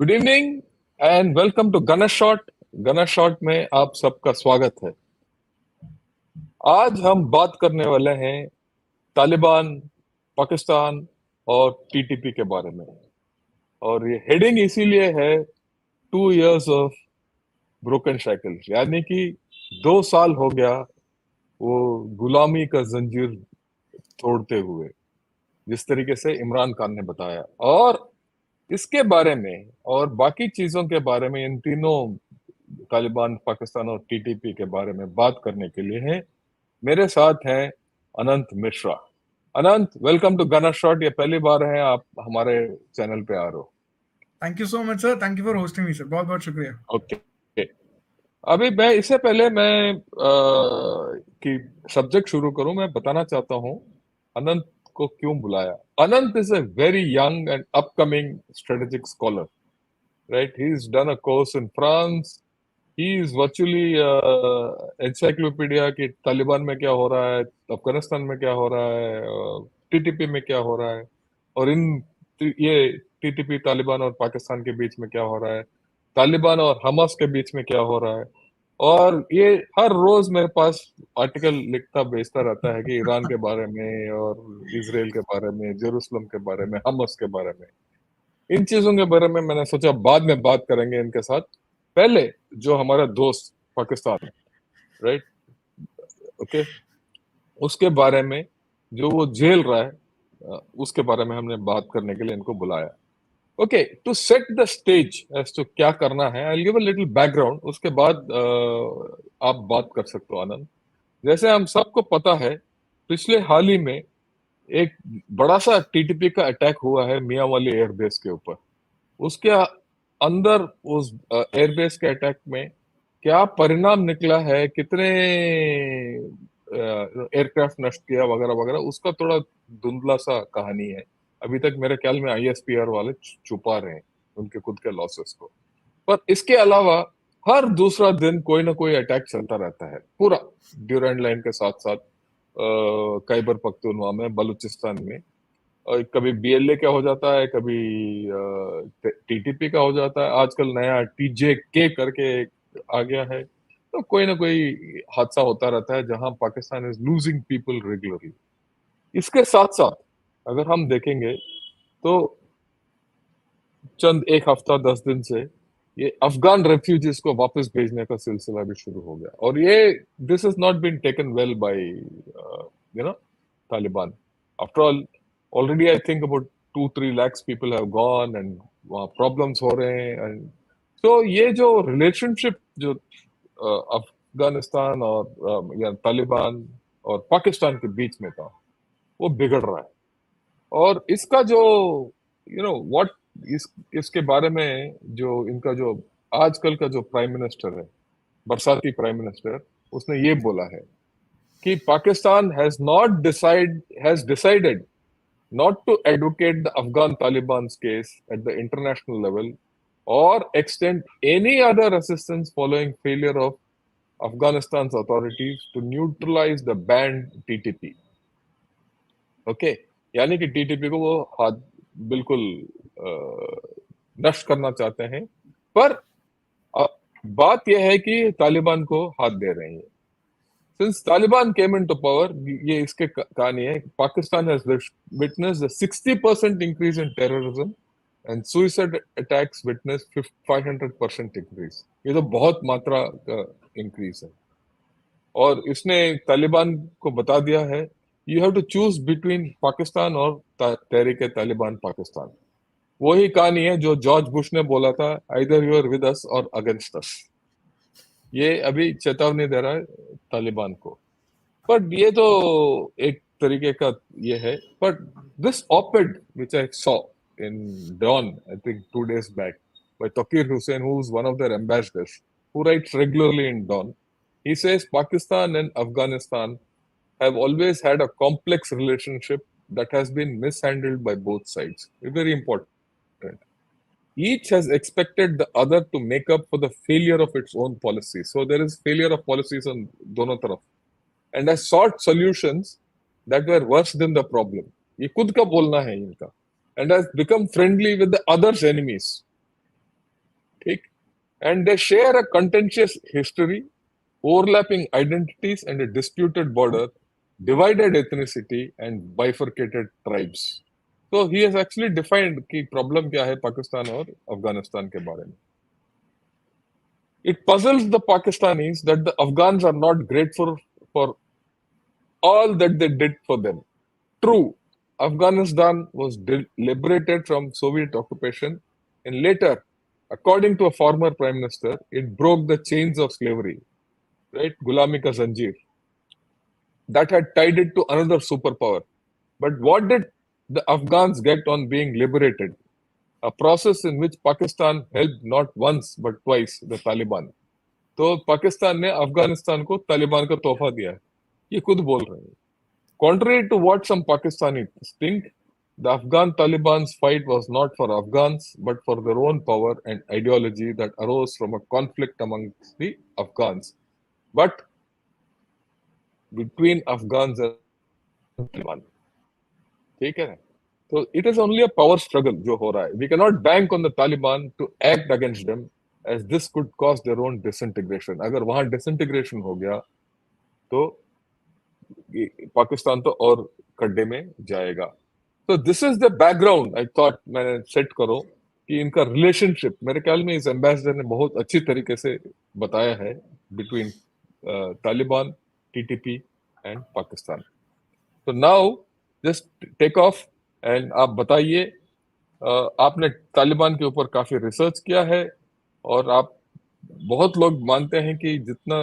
Good evening and welcome to गना shot. गना shot में आप सबका स्वागत है। आज हम बात करने वाले हैं तालिबान, पाकिस्तान और टीटीपी के बारे में। और ये हेडिंग इसीलिए है 2 years ऑफ ब्रोकन शैकल्स, यानी कि 2 साल हो गया वो गुलामी का जंजीर तोड़ते हुए, जिस तरीके से इमरान खान ने बताया। और इसके बारे में और बाकी चीजों के बारे में, इन तीनों तालिबान, पाकिस्तान और टीटीपी के बारे में बात करने के लिए है मेरे साथ हैं अनंत मिश्रा। अनंत, वेलकम टू गना शॉट। ये पहली बार है आप हमारे चैनल पे आ रहे हो। Thank you so much sir, thank you for hosting me sir, बहुत बहुत शुक्रिया। ओके। अभी मैं इससे पहले मैं कि सब्जेक्ट शुरू करूं, मैं बताना चाहता हूं अनंत को क्यों बुलाया। Anant is a very young and upcoming strategic scholar, right? He's done a course in France. He is virtually encyclopedia कि तालिबान में क्या हो रहा है, अफगानिस्तान में क्या हो रहा है, टीटीपी में क्या हो रहा है, और ये टीटीपी, तालिबान और पाकिस्तान के बीच में क्या हो रहा है, तालिबान और हमास के बीच में क्या हो रहा है। और ये हर रोज मेरे पास आर्टिकल लिखता भेजता रहता है कि ईरान के बारे में और इसराइल के बारे में, जेरूसलम के बारे में, हमास के बारे में। इन चीजों के बारे में मैंने सोचा बाद में बात करेंगे इनके साथ। पहले जो हमारा दोस्त पाकिस्तान, राइट, ओके, उसके बारे में, जो वो झेल रहा है, उसके बारे में हमने बात करने के लिए इनको बुलाया। Okay, to set the stage as to क्या करना है, I give a little background, उसके बाद आप बात कर सकते हो आनंद। जैसे हम सबको पता है, पिछले हाल ही में एक बड़ा सा टीटीपी का अटैक हुआ है मियां वाली एयरबेस के ऊपर। उसके अंदर उस एयरबेस के अटैक में क्या परिणाम निकला है, कितने एयरक्राफ्ट नष्ट किया वगैरह वगैरह, उसका थोड़ा धुंधला सा कहानी है। अभी तक मेरे ख्याल में आईएसपीआर वाले छुपा रहे हैं उनके खुद के लॉसेस को। पर इसके अलावा हर दूसरा दिन कोई ना कोई अटैक चलता रहता है, पूरा ड्यूरैंड लाइन के साथ साथ, खैबर पख्तूनख्वा में, बलूचिस्तान में। और कभी बीएलए का हो जाता है, कभी टीटीपी का हो जाता है, आजकल नया टीजेके करके एक आ गया है। तो कोई ना कोई हादसा होता रहता है जहां Pakistan is losing people regularly. इसके साथ साथ अगर हम देखेंगे तो चंद एक हफ्ता 10 दिन से ये अफगान रेफ्यूजीज को वापस भेजने का सिलसिला भी शुरू हो गया। और ये this is not been taken well by Taliban. After all, already I think about 2-3 lakhs people have gone and वहाँ प्रॉब्लम्स हो रहे हैं। एंड तो ये जो रिलेशनशिप जो अफगानिस्तान और या तालिबान और पाकिस्तान के बीच में था, वो बिगड़ रहा है। और इसका जो व्हाट इसके बारे में, जो इनका जो आजकल का जो प्राइम मिनिस्टर है, बरसाती प्राइम मिनिस्टर, उसने ये बोला है कि Pakistan has decided not to advocate the Afghan Taliban's case at the international level or extend any other assistance following failure of Afghanistan's authorities to neutralize the banned TTP. Okay, यानी कि TTP को वो हाथ बिल्कुल नष्ट करना चाहते हैं। पर बात यह है कि तालिबान को हाथ दे रहे हैं। Since Taliban came into power, ये इसके कहानी है, Pakistan has witnessed a 60% increase in terrorism and suicide attacks witnessed 500% increase. ये तो बहुत मात्रा का increase है। और इसने तालिबान को बता दिया है, you have to choose between Pakistan और तहरीक तालिबान पाकिस्तान। वही कहानी है जो जॉर्ज बुश ने बोला था, either you are with us or against us। ये अभी चेतावनी दे रहा है तालिबान को। पर ये तो एक तरीके का ये है। But this op-ed which I saw in Dawn, I think 2 days back, by Taqir Hussain, who is one of their ambassadors, who writes regularly in Dawn, he says Pakistan and Afghanistan have always had a complex relationship that has been mishandled by both sides. Very important. Each has expected the other to make up for the failure of its own policies. So there is failure of policies on दोनों तरफ, and has sought solutions that were worse than the problem. ये खुद का बोलना है इनका, and has become friendly with the other's enemies. and they share a contentious history, overlapping identities, and a disputed border, divided ethnicity, and bifurcated tribes. So he has actually defined कि problem क्या है पाकिस्तान और अफगानिस्तान के बारे में. It puzzles the Pakistanis that the Afghans are not grateful for all that they did for them. True, Afghanistan was liberated from Soviet occupation, and later, according to a former prime minister, it broke the chains of slavery, right? Gulami ka zanjeer, that had tied it to another superpower. But what did the Afghans get on being liberated? A process in which Pakistan helped not once but twice the Taliban. तो पाकिस्तान ने अफगानिस्तान को तालिबान का तोहफा दिया है, ये खुद बोल रहे हैं. Contrary to what some Pakistanis think, the Afghan Taliban's fight was not for Afghans, but for their own power and ideology that arose from a conflict amongst the Afghans, but between Afghans and Taliban. ठीक है? So it is only a power struggle जो हो रहा है. We cannot bank on the Taliban to act against them, as this could cause their own disintegration. अगर वहाँ disintegration हो गया, तो पाकिस्तान तो और खड्डे में जाएगा. So this is the background. I thought मैंने सेट करो कि इनका रिलेशनशिप, मेरे ख्याल में इस एम्बेसडर ने बहुत अच्छी तरीके से बताया है between Taliban, TTP and Pakistan. So now just take off and आप बताइए, आपने तालिबान के ऊपर काफी रिसर्च किया है और आप, बहुत लोग मानते हैं कि जितना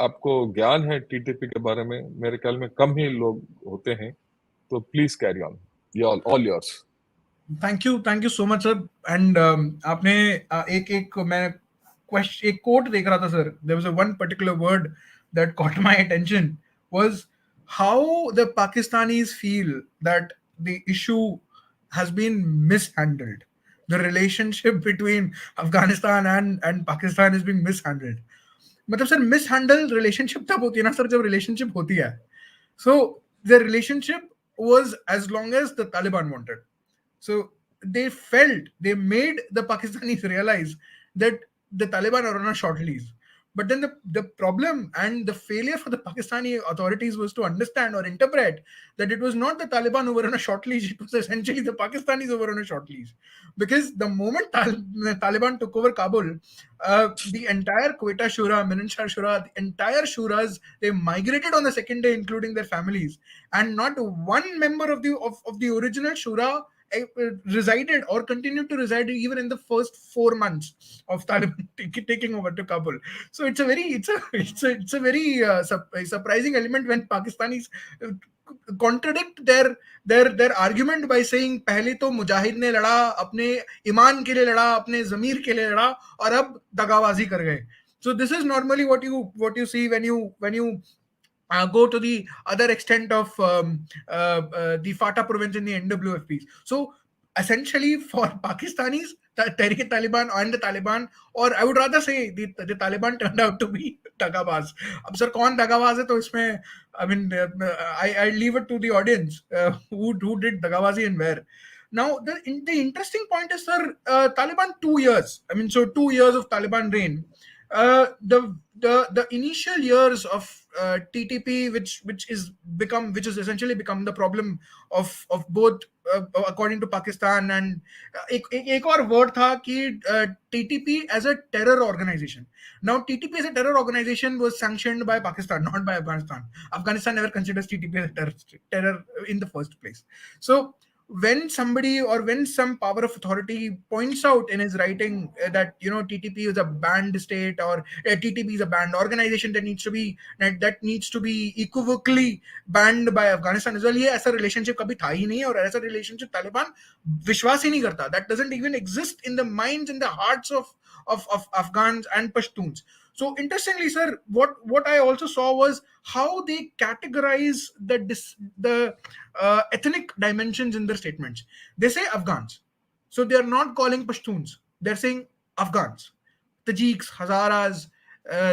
आपको ज्ञान है टीटीपी के बारे में, मेरे ख्याल में कम ही लोग होते हैं. तो please carry on, all yours. Thank you so much sir. And आपने मैं क्वेश्चन एक कोट देख रहा था sir. There was one particular word that caught my attention was how the Pakistanis feel that the issue has been mishandled. The relationship between Afghanistan and Pakistan is being mishandled. मतलब sir mishandle relationship तब होती है ना sir जब relationship होती है. So the relationship was as long as the Taliban wanted. So they made the Pakistanis realize that the Taliban are on a short leash. But then the problem and the failure for the Pakistani authorities was to understand or interpret that it was not the Taliban who were on a short leash, it was essentially the Pakistanis who were on a short leash. Because the moment Taliban took over Kabul, the entire Quetta Shura, Militant Shura, the entire Shuras, they migrated on the second day, including their families. And not one member of the original Shura resided or continued to reside even in the first 4 months of Taliban taking over to Kabul. So it's a very surprising element when Pakistanis contradict their argument by saying पहले तो मुजाहिद ने लड़ा, अपने ईमान के लिए लड़ा, अपने ज़मीर के लिए लड़ा, और अब दगाबाजी कर गए. So this is normally what you see when you go to the other extent of the FATA province in the NWFPs. So essentially for Pakistanis, the Tehrik-e-Taliban and the Taliban, or I would rather say the Taliban turned out to be dagabaz. अब sir कौन dagabaz है तो इसमें, I mean, I leave it to the audience who did dagabazi and where. Now the interesting point is, sir, Taliban 2 years. I mean, so 2 years of Taliban reign. The initial years of TTP, which has essentially become the problem of both, according to Pakistan, and एक और word था कि TTP as a terror organization. Now TTP as a terror organization was sanctioned by Pakistan, not by Afghanistan. Afghanistan never considers TTP as a terror in the first place. So when somebody or when some power of authority points out in his writing that TTP is a banned state, or TTP is a banned organization that needs to be equivocally banned by Afghanistan as well, ये ऐसा relationship कभी था ही नहीं, और ऐसा relationship Taliban विश्वास ही नहीं करता. That doesn't even exist in the minds and the hearts of Afghans and Pashtuns. So interestingly, sir, what I also saw was how they categorize the ethnic dimensions in their statements. They say Afghans, so they are not calling Pashtuns. They're saying Afghans, Tajiks, Hazaras,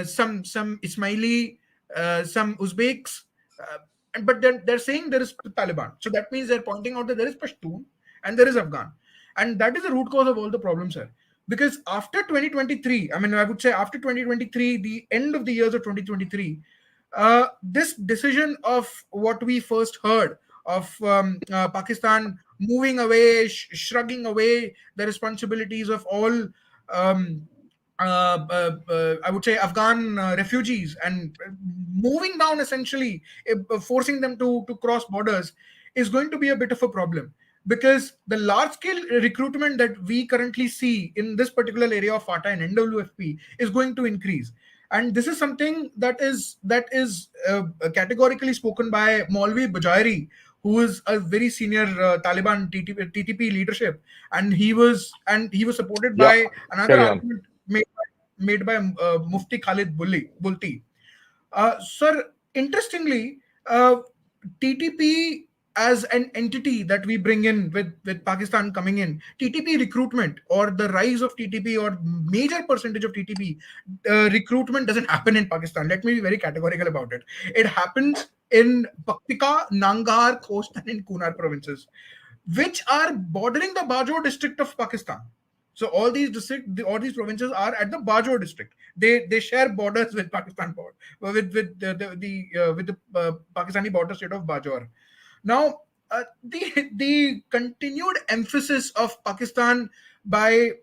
some Ismaili, some Uzbeks, but they're saying there is Taliban. So that means they're pointing out that there is Pashtun and there is Afghan, and that is the root cause of all the problems, sir. Because after 2023, I mean, I would say after 2023, the end of the years of 2023, this decision of what we first heard of Pakistan moving away, shrugging away the responsibilities of all, um, I would say, Afghan refugees, and moving down, essentially forcing them to cross borders, is going to be a bit of a problem, because the large scale recruitment that we currently see in this particular area of FATA and NWFP is going to increase. And this is something that is categorically spoken by Maulvi Bajairi, who is a very senior Taliban TTP leadership, and he was supported Yeah, by another carry on. argument made by Mufti Khalid Bulti. Sir, interestingly, TTP as an entity that we bring in with Pakistan coming in, TTP recruitment, or the rise of TTP, or major percentage of TTP recruitment, doesn't happen in Pakistan. Let me be very categorical about it. It happens in Paktika, Nangarhar, Khost, and in Kunar provinces, which are bordering the Bajo district of Pakistan. So all these provinces are at the Bajo district. They share borders with Pakistan, with the Pakistani border state of Bajor. Now, the continued emphasis of Pakistan by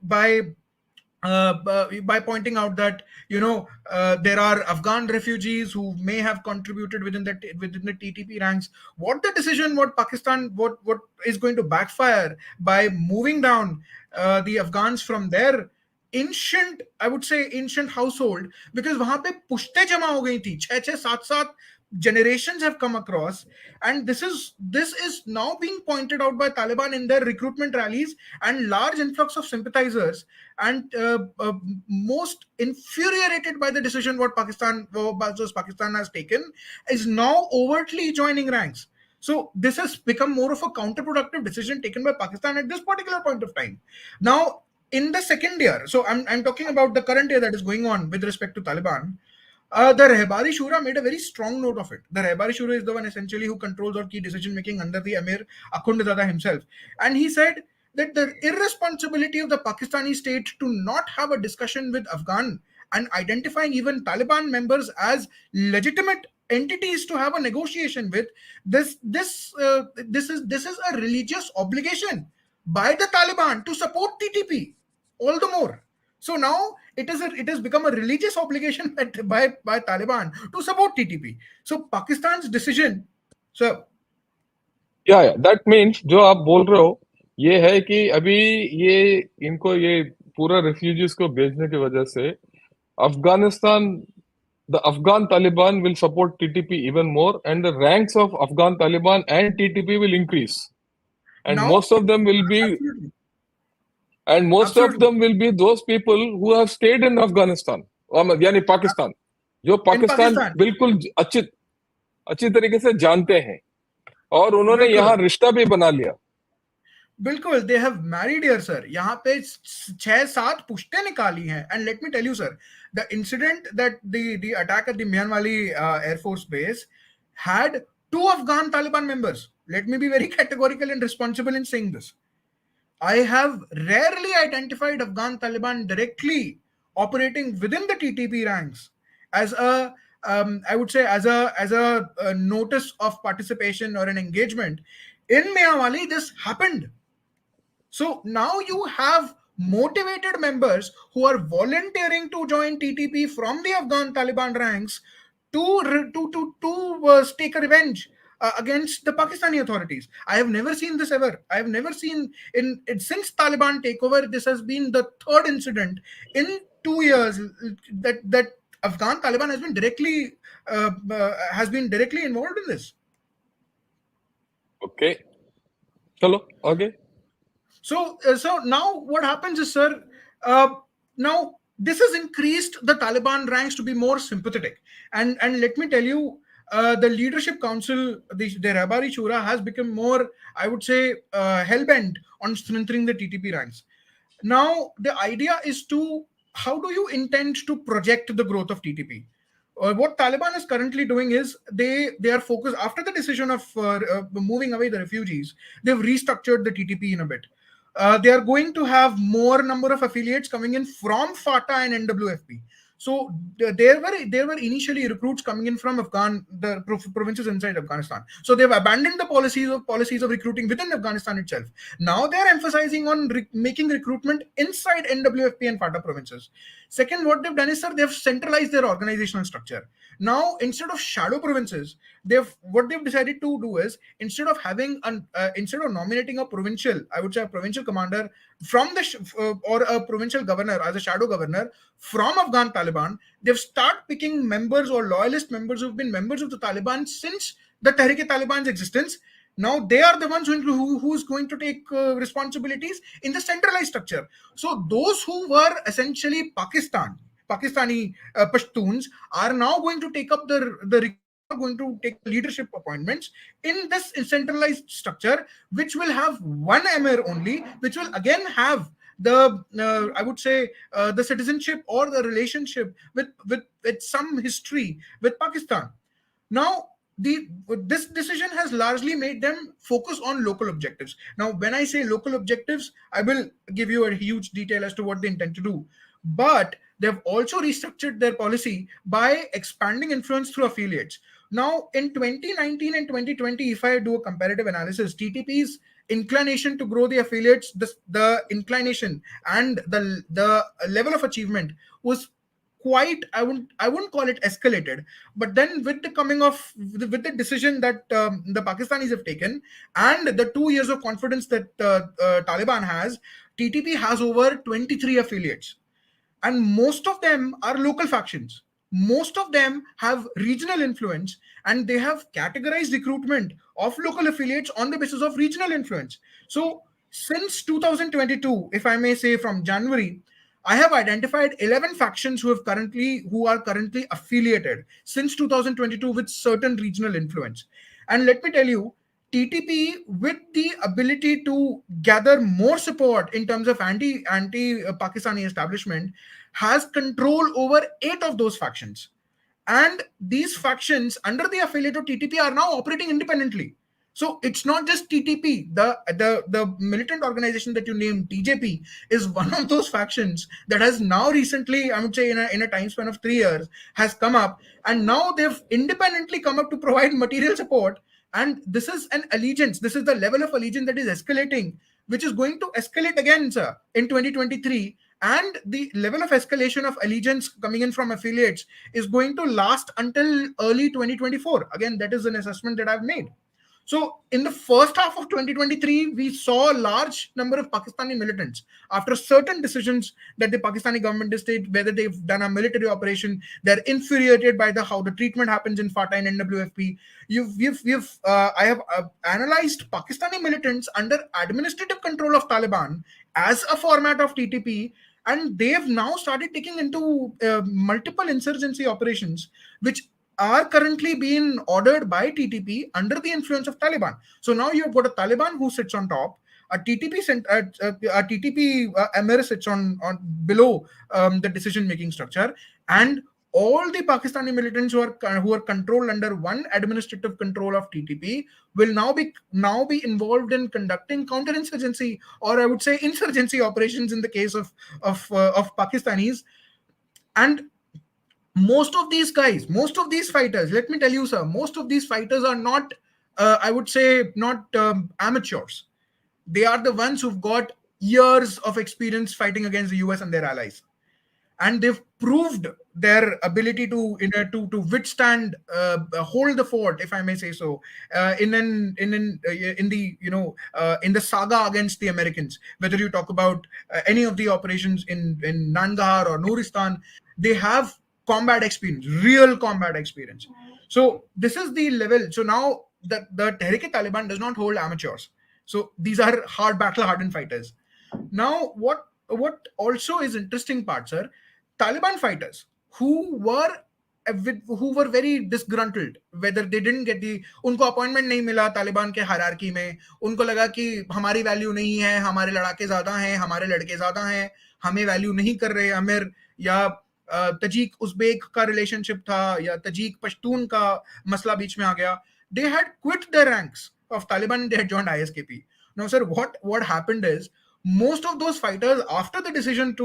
pointing out that, there are Afghan refugees who may have contributed within the TTP ranks. What Pakistan, what is going to backfire by moving down the Afghans from their ancient, I would say, ancient household, because वहां पे पुश्ते जमा हो गई थी, 6 6 7 7 generations have come across, and this is now being pointed out by Taliban in their recruitment rallies, and large influx of sympathizers, and most infuriated by the decision what Pakistan has taken, is now overtly joining ranks. So this has become more of a counterproductive decision taken by Pakistan at this particular point of time. Now, in the second year, so I'm talking about the current year that is going on with respect to Taliban. The Rehbari Shura made a very strong note of it. The Rehbari Shura is the one essentially who controls all key decision making under the Emir Akhundzada himself. And he said that the irresponsibility of the Pakistani state to not have a discussion with Afghan, and identifying even Taliban members as legitimate entities to have a negotiation with, this is a religious obligation by the Taliban to support TTP all the more. So now it has become a religious obligation by Taliban to support TTP. So Pakistan's decision, so या that means जो आप बोल रहे हो ये है कि अभी ये इनको ये पूरा रिफ्यूजीज को भेजने की वजह से Afghanistan the Afghan Taliban will support TTP even more, and the ranks of Afghan Taliban and TTP will increase, and now, most of them will be absolutely, and most of absolutely, them will be those people who have stayed in Afghanistan यानी पाकिस्तान, जो in Pakistan Pakistan, बिल्कुल अच्छी अच्छी तरीके से जानते हैं और उन्होंने यहाँ बिल्कुल, रिश्ता भी बना लिया. बिल्कुल, they have married here, sir. यहाँ पे 6 7 पुश्ते निकाली हैं. And let me tell you, sir, the incident that the attack at the Mianwali Air Force Base had 2 Afghan Taliban members. Let me be very categorical and responsible in saying this. I have rarely identified Afghan Taliban directly operating within the TTP ranks as a, I would say, as a notice of participation or an engagement. In Mianwali, this happened. So now you have motivated members who are volunteering to join TTP from the Afghan Taliban ranks to take a revenge against the Pakistani authorities. I have never seen this ever. I have never seen since Taliban takeover. This has been the third incident in 2 years that Afghan Taliban has been directly involved in this. Okay, चलो आगे. So now what happens is, sir, now this has increased the Taliban ranks to be more sympathetic, and let me tell you, the leadership council, the Rabari Shura, has become more, I would say, hell bent on strengthening the TTP ranks. Now the idea is to, how do you intend to project the growth of TTP? What Taliban is currently doing is they are focused, after the decision of moving away the refugees. They've restructured the TTP in a bit. they are going to have more number of affiliates coming in from FATA and NWFP. So there were initially recruits coming in from the provinces inside Afghanistan. So they've abandoned the policies of recruiting within Afghanistan itself. Now they're emphasizing on making recruitment inside NWFP and FATA provinces. Second, what they've done is, sir, they've centralized their organizational structure. Now, instead of shadow provinces, what they've decided to do is, instead of nominating a provincial, I would say a provincial commander from or a provincial governor as a shadow governor from Afghan Taliban, they've started picking members or loyalist members who've been members of the Taliban since the Tehrik-e-Taliban's existence. Now they are the ones who's going to take responsibilities in the centralized structure. So those who were essentially Pakistani Pashtuns are now going to take up going to take leadership appointments in this centralized structure, which will have one emir only, which will again have the I would say the citizenship or the relationship with some history with Pakistan. Now, this decision has largely made them focus on local objectives. Now, when I say local objectives, I will give you a huge detail as to what they intend to do. But they've also restructured their policy by expanding influence through affiliates. Now, in 2019 and 2020, if I do a comparative analysis, TTP's inclination to grow the affiliates, the inclination and the level of achievement was quite, I wouldn't call it escalated, but then with the coming of with the decision that the Pakistanis have taken and the 2 years of confidence that Taliban has, TTP has over 23 affiliates, and most of them are local factions. Most of them have regional influence, and they have categorized recruitment of local affiliates on the basis of regional influence. So since 2022, if I may say, from January, I have identified 11 factions who are currently affiliated since 2022 with certain regional influence. And let me tell you, TTP, with the ability to gather more support in terms of anti Pakistani establishment, has control over 8 of those factions. And these factions under the affiliate of TTP are now operating independently. So it's not just TTP. The militant organization that you named, TJP, is one of those factions that has now recently, I would say in a time span of 3 years, has come up, and now they've independently come up to provide material support. And this is an allegiance. This is the level of allegiance that is escalating, which is going to escalate again, sir, in 2023. And the level of escalation of allegiance coming in from affiliates is going to last until early 2024. Again, that is an assessment that I've made. So in the first half of 2023, we saw a large number of Pakistani militants, after certain decisions that the Pakistani government has taken, whether they've done a military operation, they're infuriated by how the treatment happens in FATA and NWFP. I have analyzed Pakistani militants under administrative control of Taliban as a format of TTP, and they have now started taking into multiple insurgency operations, which are currently being ordered by TTP under the influence of Taliban. So now you've got a Taliban who sits on top, a TTP emir sits on below the decision-making structure, and all the Pakistani militants who are controlled under one administrative control of TTP will now be involved in conducting counterinsurgency, or I would say insurgency operations in the case of Pakistanis. And most of these fighters, let me tell you, sir, most of these fighters are not, I would say, not amateurs. They are the ones who've got years of experience fighting against the US and their allies. And they've proved their ability to withstand, hold the fort, if I may say so, in the saga against the Americans. Whether you talk about any of the operations in Nangarhar or Nuristan, they have combat experience, real combat experience. So this is the level. So now the Tehrik-e-Taliban does not hold amateurs. So these are battle-hardened fighters. Now, what also is interesting part, sir, Taliban fighters who were very disgruntled, whether they didn't get उनको appointment नहीं मिला तालिबान के hierarchy में, उनको लगा कि हमारी value नहीं है, हमारे लड़ाके ज्यादा हैं, हमारे लड़के ज्यादा हैं, हमें वैल्यू नहीं कर रहे अमीर, या तजीक उज़्बेक का रिलेशनशिप था, या तजीक पश्तून का मसला बीच में आ गया. They had quit their ranks of Taliban and they had joined ISKP. Now, sir, what happened is, most of those fighters, after the decision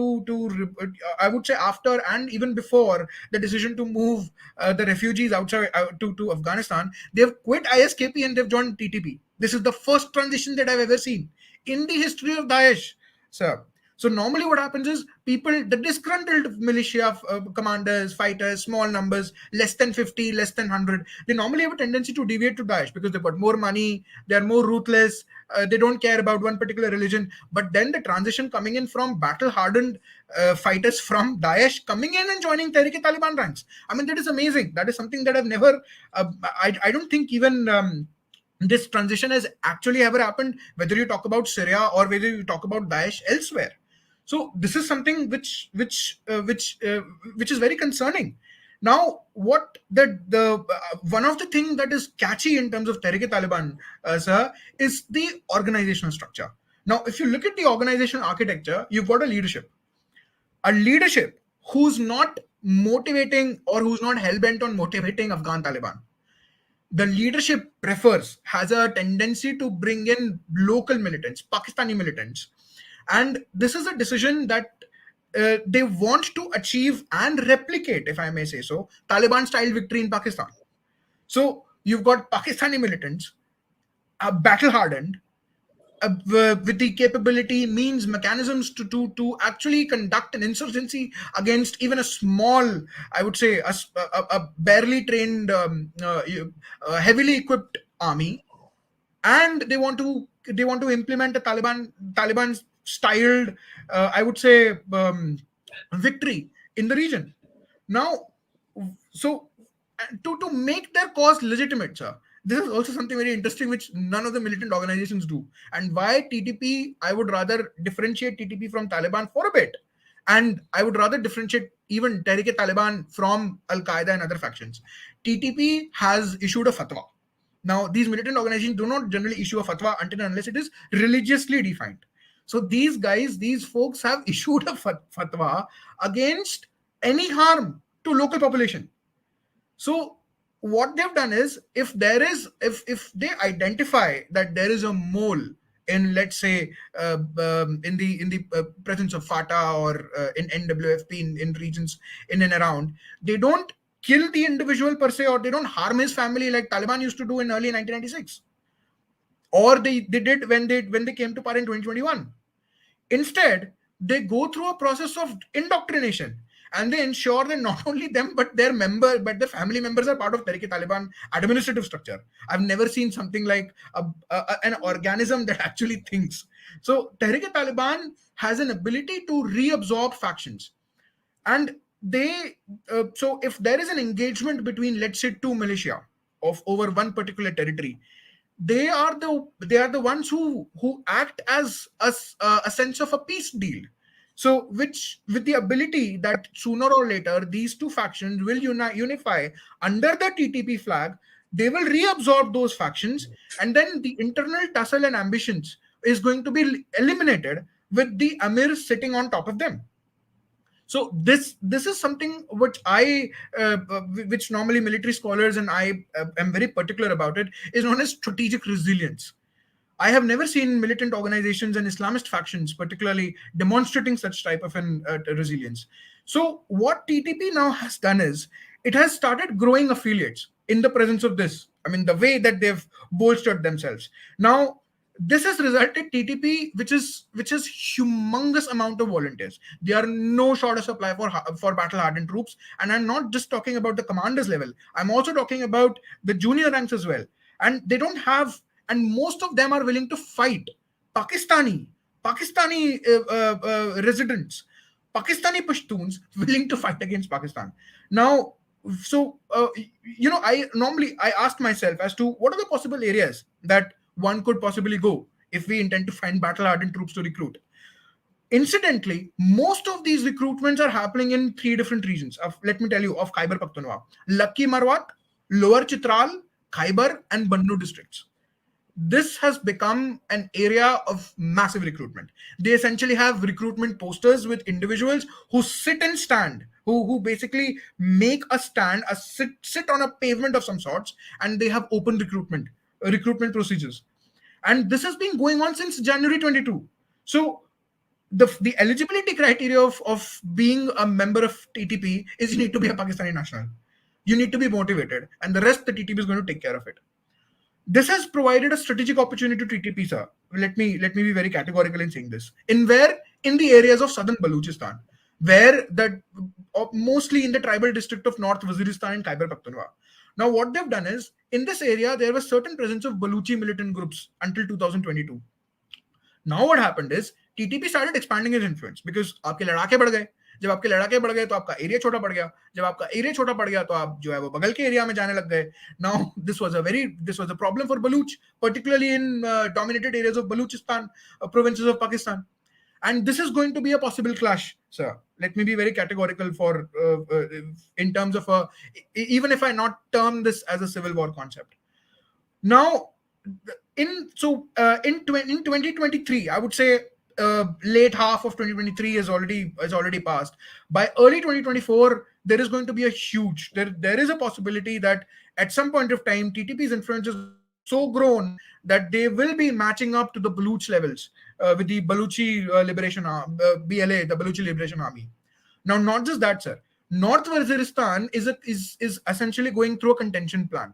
I would say after and even before the decision to move the refugees outside to Afghanistan, they've quit ISKP and they've joined TTP. This is the first transition that I've ever seen in the history of Daesh, sir. So normally what happens is people, the disgruntled militia commanders, fighters, small numbers, less than 50, less than 100, they normally have a tendency to deviate to Daesh because they've got more money, they're more ruthless, they don't care about one particular religion. But then the transition coming in from battle-hardened fighters from Daesh coming in and joining Tehrik-e-Taliban ranks. I mean, that is amazing. That is something that I've never, I don't think even... this transition has actually ever happened, whether you talk about Syria or whether you talk about Daesh elsewhere. So this is something which is very concerning. Now, what the one of the things that is catchy in terms of Tehrik-e-Taliban, sir, is the organizational structure. Now, if you look at the organizational architecture, you've got a leadership who's not motivating or who's not hell-bent on motivating Afghan Taliban. The leadership has a tendency to bring in local militants, Pakistani militants. And this is a decision that they want to achieve and replicate, if I may say so, Taliban-style victory in Pakistan. So you've got Pakistani militants, battle-hardened, with the capability, means, mechanisms to actually conduct an insurgency against even a small, I would say, a barely trained, heavily equipped army, and they want to implement a Taliban styled, I would say, victory in the region. Now, so to make their cause legitimate, sir, this is also something very interesting which none of the militant organizations do. And why TTP, I would rather differentiate TTP from Taliban for a bit. And I would rather differentiate even Tehrik-e-Taliban from Al-Qaeda and other factions. TTP has issued a fatwa. Now, these militant organizations do not generally issue a fatwa until and unless it is religiously defined. So these guys, these folks have issued a fatwa against any harm to local population. So what they've done is, if they identify that there is a mole in, let's say, in the presence of FATA or in NWFP in regions in and around, they don't kill the individual per se, or they don't harm his family like Taliban used to do in early 1996, or they did when they came to power in 2021. Instead, they go through a process of indoctrination, and they ensure that not only them but their family members are part of Tehrik-e-Taliban administrative structure. I've never seen something like an organism that actually thinks. So Tehrik-e-Taliban has an ability to reabsorb factions, and they so if there is an engagement between, let's say, two militia of over one particular territory, they are the ones who act as a sense of a peace deal. So which, with the ability that sooner or later these two factions will unify under the TTP flag, they will reabsorb those factions, and then the internal tussle and ambitions is going to be eliminated with the Amir sitting on top of them. So this is something which which normally military scholars and I am very particular about, it is known as strategic resilience. I have never seen militant organizations and Islamist factions particularly demonstrating such type of an resilience. So what TTP now has done is, it has started growing affiliates in the presence of this. I mean, the way that they've bolstered themselves. Now, this has resulted TTP, which is humongous amount of volunteers. They are no short of supply for battle hardened troops, and I'm not just talking about the commanders level. I'm also talking about the junior ranks as well. And they don't have, and most of them are willing to fight Pakistani residents, Pakistani Pashtuns willing to fight against Pakistan. Now, so I asked myself as to what are the possible areas that one could possibly go if we intend to find battle-hardened troops to recruit. Incidentally, most of these recruitments are happening in three different regions of, let me tell you, of Khyber Pakhtunkhwa: Lakki Marwat, Lower Chitral, Khyber, and Bannu districts. This has become an area of massive recruitment. They essentially have recruitment posters with individuals who sit and stand, who basically make a stand, sit on a pavement of some sorts, and they have open recruitment procedures. And this has been going on since January 22. So the eligibility criteria of being a member of TTP is you need to be a Pakistani national. You need to be motivated, and the rest the TTP is going to take care of it. This has provided a strategic opportunity to TTP, sir. Let me be very categorical in saying this. In the areas of southern Balochistan, where that mostly in the tribal district of North Waziristan and Khyber Pakhtunkhwa. Now, what they've done is in this area there was certain presence of Baluchi militant groups until 2022. Now what happened is TTP started expanding its influence because आपके लड़ाके बढ़ गए. जब आपके लड़ाके बढ़ गए तो आपका area छोटा पड़ गया. जब आपका एरिया छोटा पड़ गया तो आप जो है वो बगल के एरिया में जाने लग गए. Now this was a problem for Baluch, particularly in dominated areas of Baluchistan, provinces of Pakistan. And this is going to be a possible clash, sir. Let me be very categorical for in terms of even if I not term this as a civil war concept. Now, in 2023, I would say late half of 2023 is already passed. By early 2024, there is going to be a huge there is a possibility that at some point of time TTP's influence is going to be so grown that they will be matching up to the Baluch levels with the Baluchi Liberation BLA, the Baluchi Liberation Army. Now, not just that, sir. North Waziristan is essentially going through a contention plan.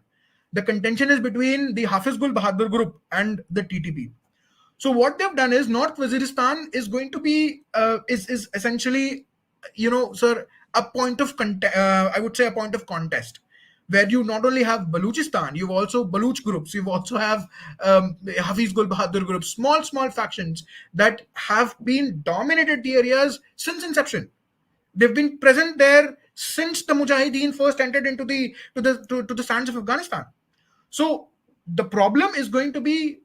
The contention is between the Hafiz Gul Bahadur group and the TTP. So what they've done is North Waziristan is going to be is essentially, sir, a point of I would say a point of contest, where you not only have Baluchistan, you've also Baluch groups, you've also have Hafiz Gul Bahadur groups, small factions that have been dominated the areas since inception. They've been present there since the Mujahideen first entered into to the sands of Afghanistan. So the problem is going to be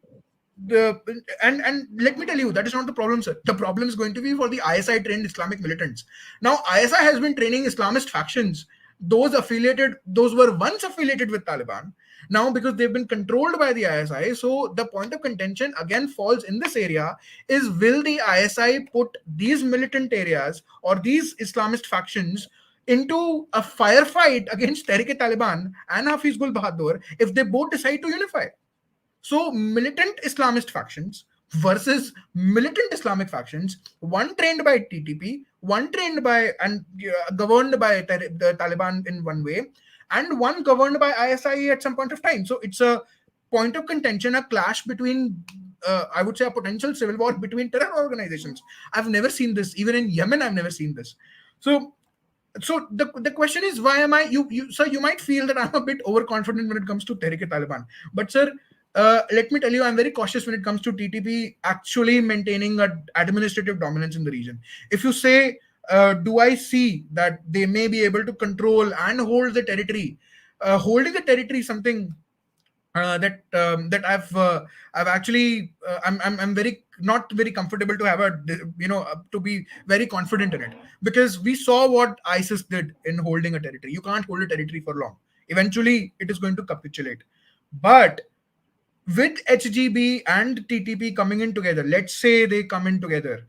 and let me tell you, that is not the problem, sir. The problem is going to be for the ISI trained Islamic militants. Now, ISI has been training Islamist factions. Those were once affiliated with Taliban. Now, because they've been controlled by the ISI, so the point of contention again falls in this area is, will the ISI put these militant areas or these Islamist factions into a firefight against Tehrik-e-Taliban and Hafiz Gul Bahadur if they both decide to unify? So militant Islamist factions versus militant Islamic factions, one trained by TTP, one trained by and governed by the Taliban in one way, and one governed by ISI at some point of time. So it's a point of contention, a clash between, I would say, a potential civil war between terror organizations. I've never seen this. Even in Yemen, I've never seen this. So the question is, why am I, sir, you might feel that I'm a bit overconfident when it comes to Tehrik-e-Taliban. But sir, let me tell you, I'm very cautious when it comes to TTP actually maintaining an administrative dominance in the region. If you say, do I see that they may be able to control and hold the territory? Holding the territory is something that I've actually I'm very not very comfortable to have to be very confident in it, because we saw what ISIS did in holding a territory. You can't hold a territory for long. Eventually, it is going to capitulate. But with HGB and TTP coming in together, let's say they come in together,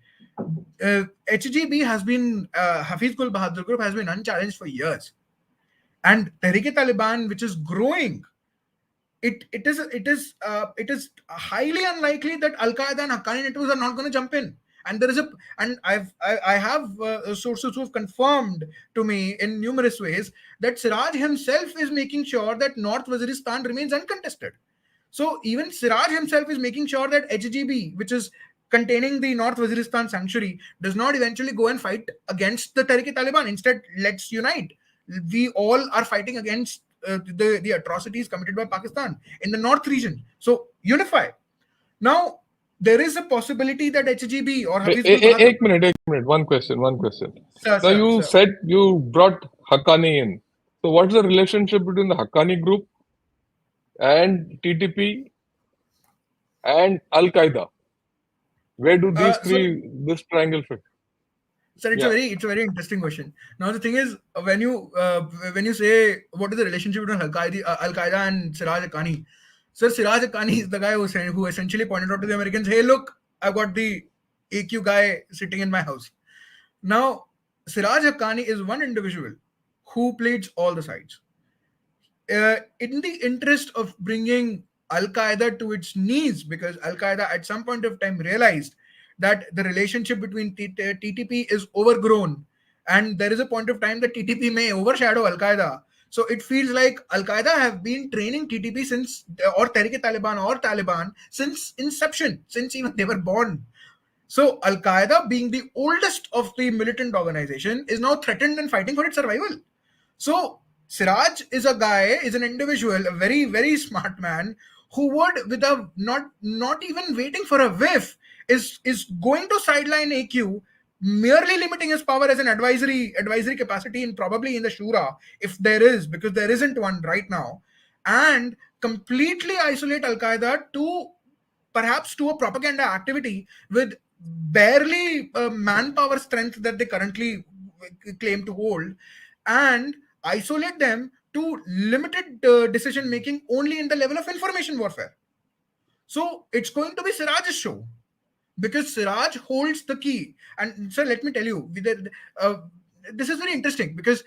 HGB has been Hafiz Gul Bahadur group has been unchallenged for years, and Tehrik-e-Taliban, which is growing, it is highly unlikely that Al-Qaeda and Haqqani networks are not going to jump in. And I have sources who have confirmed to me in numerous ways that Siraj himself is making sure that North Waziristan remains uncontested. So even Siraj himself is making sure that HGB, which is containing the North Waziristan sanctuary, does not eventually go and fight against the Tehrik-e-Taliban. Instead, let's unite. We all are fighting against the atrocities committed by Pakistan in the North region. So unify. Now, there is a possibility that HGB or Hafiz Gul Bahadur... Ek minute. One question. Sir, now, you said you brought Haqqani in. So, what is the relationship between the Haqqani group and TTP and Al-Qaeda? Where do these this triangle fit? Sir, it's a very interesting question. Now the thing is, when you say what is the relationship between Al-Qaeda and Siraj Haqqani, sir, Siraj Haqqani is the guy who essentially pointed out to the Americans, hey, look, I've got the AQ guy sitting in my house. Now, Siraj Haqqani is one individual who plays all the sides. In the interest of bringing Al-Qaeda to its knees, because Al-Qaeda at some point of time realized that the relationship between TTP is overgrown, and there is a point of time that TTP may overshadow Al-Qaeda. So it feels like Al-Qaeda have been training TTP since, or Tehrik-e-Taliban or Taliban, since inception, since even they were born. So Al-Qaeda, being the oldest of the militant organization, is now threatened and fighting for its survival. So Siraj is a guy, is an individual, a very, very smart man, who would, with a not even waiting for a whiff, is going to sideline AQ, merely limiting his power as an advisory capacity, and probably in the Shura, if there is, because there isn't one right now, and completely isolate Al Qaeda to perhaps to a propaganda activity with barely manpower strength that they currently claim to hold, and isolate them to limited decision making only in the level of information warfare. So it's going to be Siraj's show, because Siraj holds the key. And sir, let me tell you, this is very interesting, because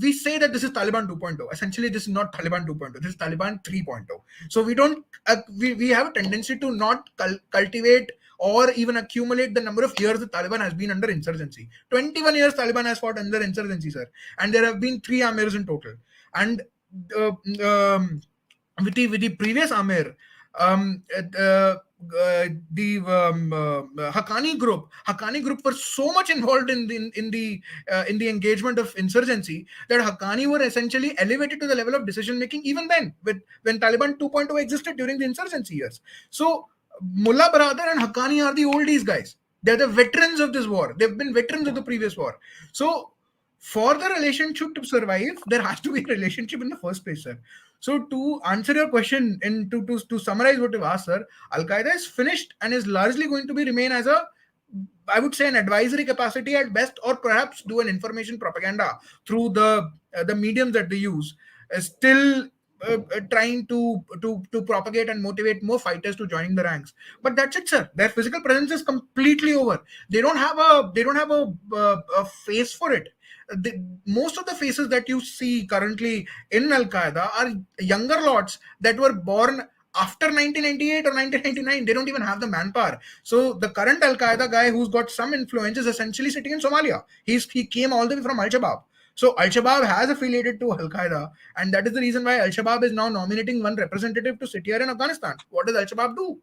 we say that this is Taliban 2.0. Essentially, this is not Taliban 2.0. This is Taliban 3.0. So we don't, we have a tendency to not cultivate or even accumulate the number of years the Taliban has been under insurgency. 21 years Taliban has fought under insurgency, sir. And there have been 3 Amirs in total. And with the previous Amir, the Haqqani group were so much involved in the engagement of insurgency that Haqqani were essentially elevated to the level of decision making even then, when Taliban 2.0 existed during the insurgency years. So Mullah Baradar and Haqqani are the oldies guys. They're the veterans of this war. They've been veterans of the previous war. So for the relationship to survive, there has to be a relationship in the first place, sir. So to answer your question and to summarize what you've asked, sir, Al-Qaeda is finished and is largely going to remain as a, I would say, an advisory capacity at best, or perhaps do an information propaganda through the mediums that they use. Still trying to propagate and motivate more fighters to joining the ranks. But that's it, sir. Their physical presence is completely over. They don't have a face for it. Most of the faces that you see currently in Al-Qaeda are younger lots that were born after 1998 or 1999. They don't even have the manpower. So the current Al-Qaeda guy who's got some influence is essentially sitting in Somalia. He came all the way from Al-Shabaab. So Al-Shabaab has affiliated to Al-Qaeda, and that is the reason why Al-Shabaab is now nominating one representative to sit here in Afghanistan. What does Al-Shabaab do?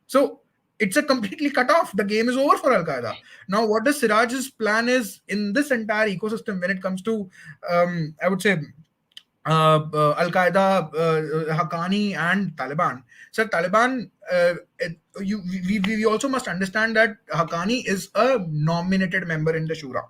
So it's a completely cut off. The game is over for Al-Qaeda. Now, what does Siraj's plan is in this entire ecosystem when it comes to, I would say, Al-Qaeda, Haqqani, and Taliban? So Taliban, we also must understand that Haqqani is a nominated member in the Shura.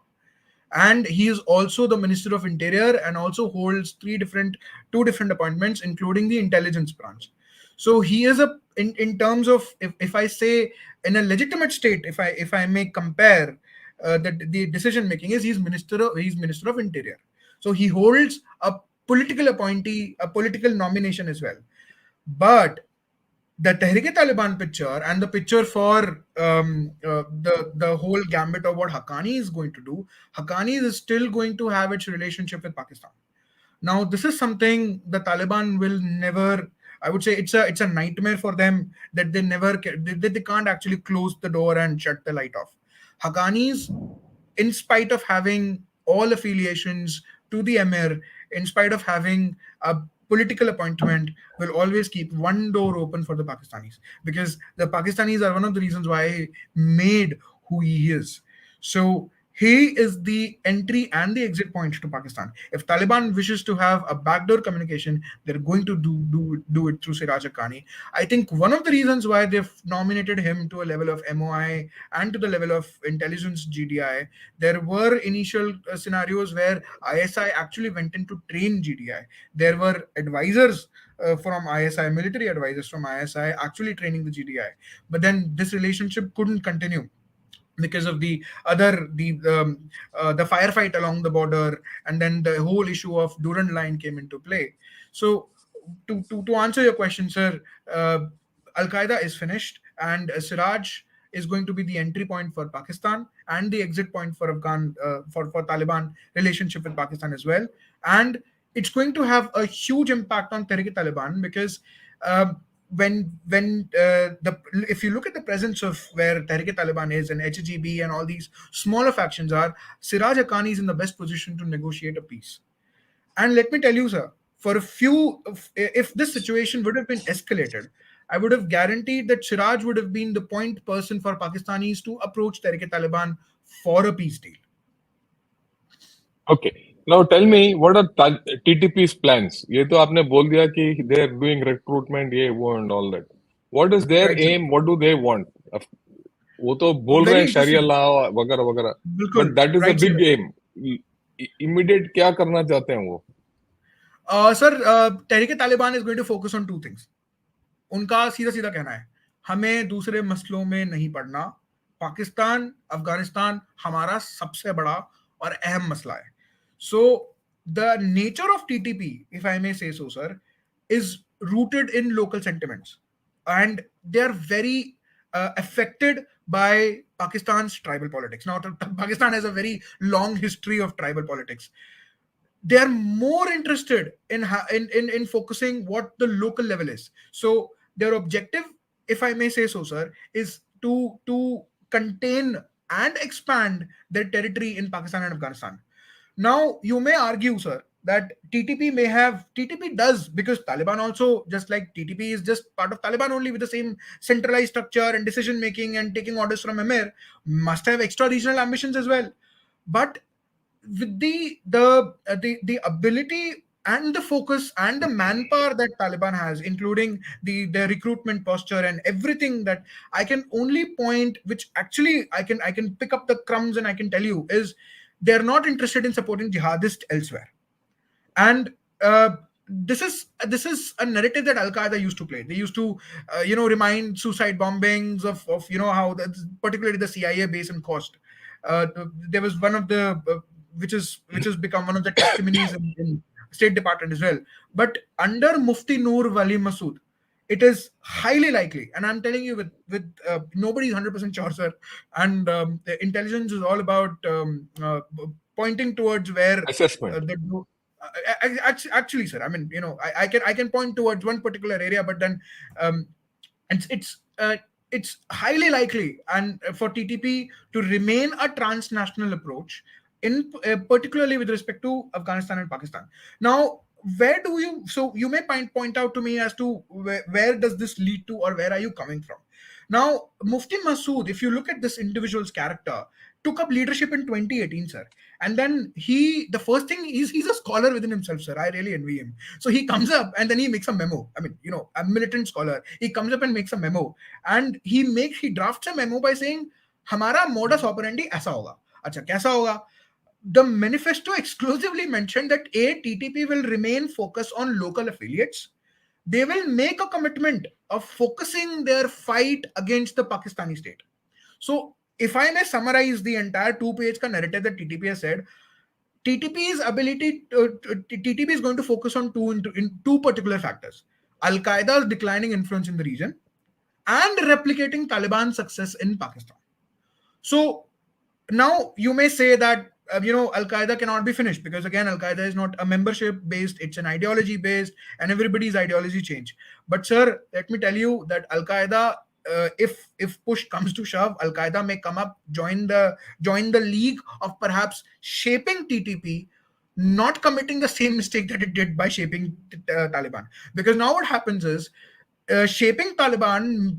And he is also the Minister of Interior and also holds two different appointments, including the intelligence branch. So he is in terms of, if I say in a legitimate state, if I may compare the decision making, is he's Minister of Interior. So he holds a political appointee, a political nomination as well. But the Tehrik-e-Taliban picture and the picture for the whole gambit of what Haqqani is going to do, Haqqani is still going to have its relationship with Pakistan. Now, this is something the Taliban will never, I would say it's a nightmare for them, that they can't actually close the door and shut the light off. Haqqani's, in spite of having all affiliations to the Emir, in spite of having a political appointment, will always keep one door open for the Pakistanis, because the Pakistanis are one of the reasons why he made who he is. So he is the entry and the exit point to Pakistan. If Taliban wishes to have a backdoor communication, they're going to do it through Siraj Haqqani. I think one of the reasons why they've nominated him to a level of MOI and to the level of intelligence GDI, there were initial scenarios where ISI actually went in to train GDI. There were advisors from ISI, military advisors from ISI actually training the GDI. But then this relationship couldn't continue because of the firefight along the border, and then the whole issue of Durand Line came into play. So to answer your question, sir, Al-Qaeda is finished, and Siraj is going to be the entry point for Pakistan and the exit point for for Taliban relationship with Pakistan as well. And it's going to have a huge impact on Tehrik-e-Taliban, because if you look at the presence of where Tehrik-e-Taliban is and HGB and all these smaller factions are, Siraj Haqqani is in the best position to negotiate a peace. And let me tell you, sir, for a few, if this situation would have been escalated, I would have guaranteed that Siraj would have been the point person for Pakistanis to approach Tehrik-e-Taliban for a peace deal. Okay. Now tell me, what are TTP's plans? ये तो आपने बोल दिया कि they are doing recruitment, ये वो and all that. What is their Right, sir. aim? What do they want? वो तो बोल रहे Very हैं शरिया interesting. लाओ वगैरह वगैरह. बिल्कुल, But that is a right, big sir. aim. Immediate क्या करना चाहते हैं वो? Sir, Tehrik-e-Taliban is going to focus on two things. उनका सीधा सीधा कहना है, हमें दूसरे मसलों में नहीं पड़ना, पाकिस्तान अफगानिस्तान हमारा सबसे बड़ा और अहम मसला है. So the nature of TTP, if I may say so, sir, is rooted in local sentiments, and they are very affected by Pakistan's tribal politics. Now, Pakistan has a very long history of tribal politics. They are more interested in focusing what the local level is. So their objective, if I may say so, sir, is to contain and expand their territory in Pakistan and Afghanistan. Now you may argue, sir, that TTP does, because Taliban also, just like TTP is just part of Taliban only with the same centralized structure and decision making and taking orders from Emir, must have extra regional ambitions as well. But with the ability and the focus and the manpower that Taliban has, including the recruitment posture and everything, that I can only point, which actually I can pick up the crumbs and I can tell you, is they're not interested in supporting jihadists elsewhere. And this is a narrative that Al-Qaeda used to play. They used to remind suicide bombings of how particularly the CIA base in Khost. There was one of the which has become one of the testimonies in State Department as well. But under Mufti Noor Wali Masood, it is highly likely, and I'm telling you with nobody's 100% sure, sir. And the intelligence is all about pointing towards where Assessment. actually, sir. I mean, I can point towards one particular area, but then it's highly likely and for TTP to remain a transnational approach, in particularly with respect to Afghanistan and Pakistan. Now, where do you? So you may point out to me as to where does this lead to, or where are you coming from? Now, Mufti Masood, if you look at this individual's character, took up leadership in 2018, sir. And then the first thing is, he's a scholar within himself, sir. I really envy him. So he comes up and then he makes a memo. I mean, a militant scholar. He comes up and makes a memo, and he drafts a memo by saying, "Hamara modus operandi aisa hoga." Acha, kaisa hoga? The manifesto exclusively mentioned that TTP will remain focused on local affiliates. They will make a commitment of focusing their fight against the Pakistani state. So, if I may summarize the entire 2-page narrative that TTP has said, TTP is going to focus on two particular factors: Al-Qaeda's declining influence in the region and replicating Taliban's success in Pakistan. So now you may say that Al-Qaeda cannot be finished, because again, Al-Qaeda is not a membership based, it's an ideology based, and everybody's ideology change. But sir, let me tell you that Al-Qaeda, if push comes to shove, Al-Qaeda may come up, join the league of perhaps shaping TTP, not committing the same mistake that it did by shaping Taliban. Because now what happens is, shaping Taliban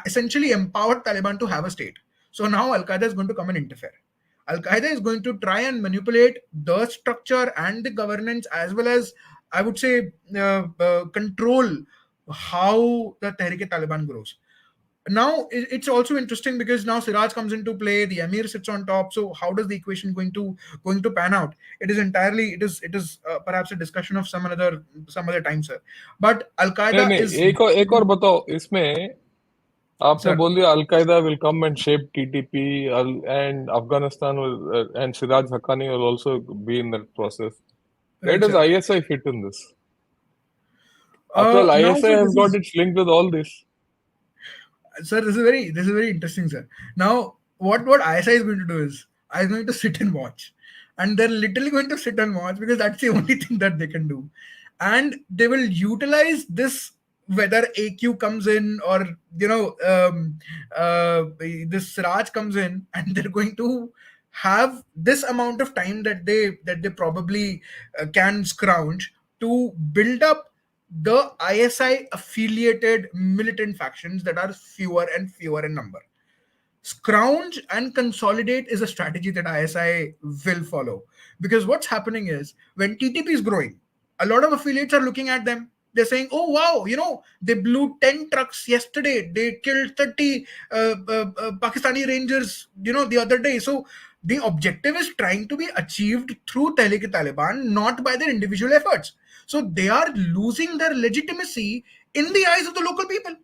essentially empowered Taliban to have a state. So now Al-Qaeda is going to come and interfere. Al-Qaeda is going to try and manipulate the structure and the governance, as well as, I would say, control how the Tehrik-e-Taliban grows. Now it's also interesting because now Siraj comes into play, the Emir sits on top. So how does the equation going to pan out? It is perhaps a discussion of some other time, sir. But Al-Qaeda is एक और बताओ इसमें. आपने Sir. बोल दिया Al-Qaeda will come and shape TTP, and Afghanistan will, and Siraj Haqqani will also be in that process. Where Right, does sir. ISI fit in this? After all, Now, ISI sir, has got its link with all this. Sir, this is very interesting, sir. Now, what ISI is going to do is, I is going to sit and watch, and they're literally going to sit and watch, because that's the only thing that they can do, and they will utilize this whether AQ comes in or this Siraj comes in, and they're going to have this amount of time that they probably can scrounge to build up the ISI affiliated militant factions that are fewer and fewer in number. Scrounge and consolidate is a strategy that ISI will follow, because what's happening is when TTP is growing, a lot of affiliates are looking at them. They're saying, "Oh wow, they blew 10 trucks yesterday. They killed 30 Pakistani Rangers, the other day." So the objective is trying to be achieved through Tehrik-e-Taliban, not by their individual efforts. So they are losing their legitimacy in the eyes of the local people.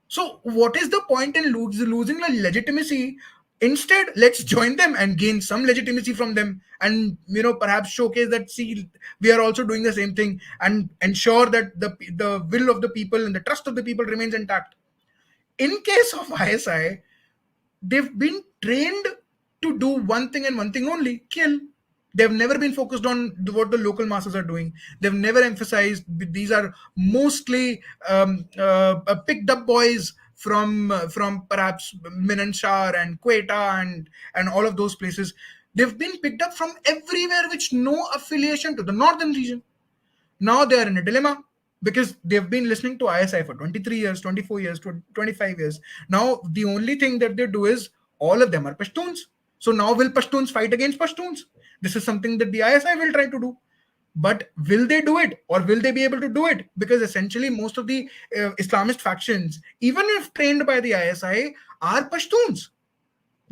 So, what is the point in losing the legitimacy? Instead, let's join them and gain some legitimacy from them, and perhaps showcase that, see, we are also doing the same thing, and ensure that the will of the people and the trust of the people remains intact. In case of ISI, they've been trained to do one thing and one thing only: kill. They've never been focused on what the local masses are doing. They've never emphasized these are mostly picked up boys from perhaps Minanshar and Quetta and all of those places. They've been picked up from everywhere, which no affiliation to the northern region. Now they are in a dilemma because they've been listening to ISI for 23 years, 24 years, 25 years. Now the only thing that they do is all of them are Pashtuns. So now will Pashtuns fight against Pashtuns? This is something that the ISI will try to do. But will they do it, or will they be able to do it? Because essentially most of the Islamist factions, even if trained by the ISI, are Pashtuns.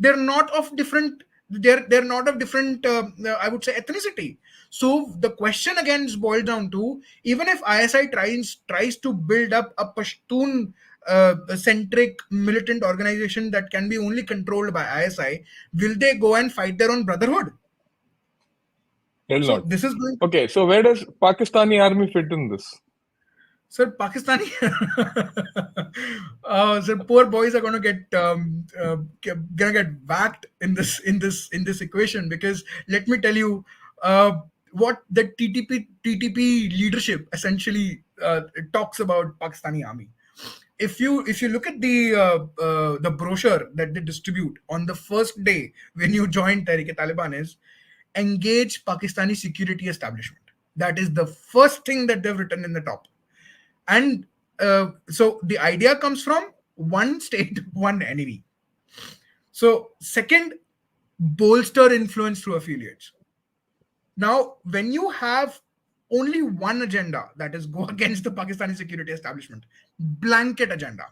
They're not of different, they're not of different I would say ethnicity. So the question again is boiled down to, even if ISI tries to build up a Pashtun centric militant organization that can be only controlled by ISI, will they go and fight their own brotherhood? They'll So not. this is going. Okay, so where does Pakistani army fit in this? Sir, Pakistani, sir, poor boys are going to get whacked in this equation, because let me tell you, what the TTP leadership essentially talks about Pakistani army. If you look at the brochure that they distribute on the first day when you join Tehrik-e-Taliban, is engage Pakistani security establishment. That is the first thing that they've written in the top. And so the idea comes from one state, one enemy. So second, bolster influence through affiliates. Now, when you have only one agenda, that is go against the Pakistani security establishment, blanket agenda,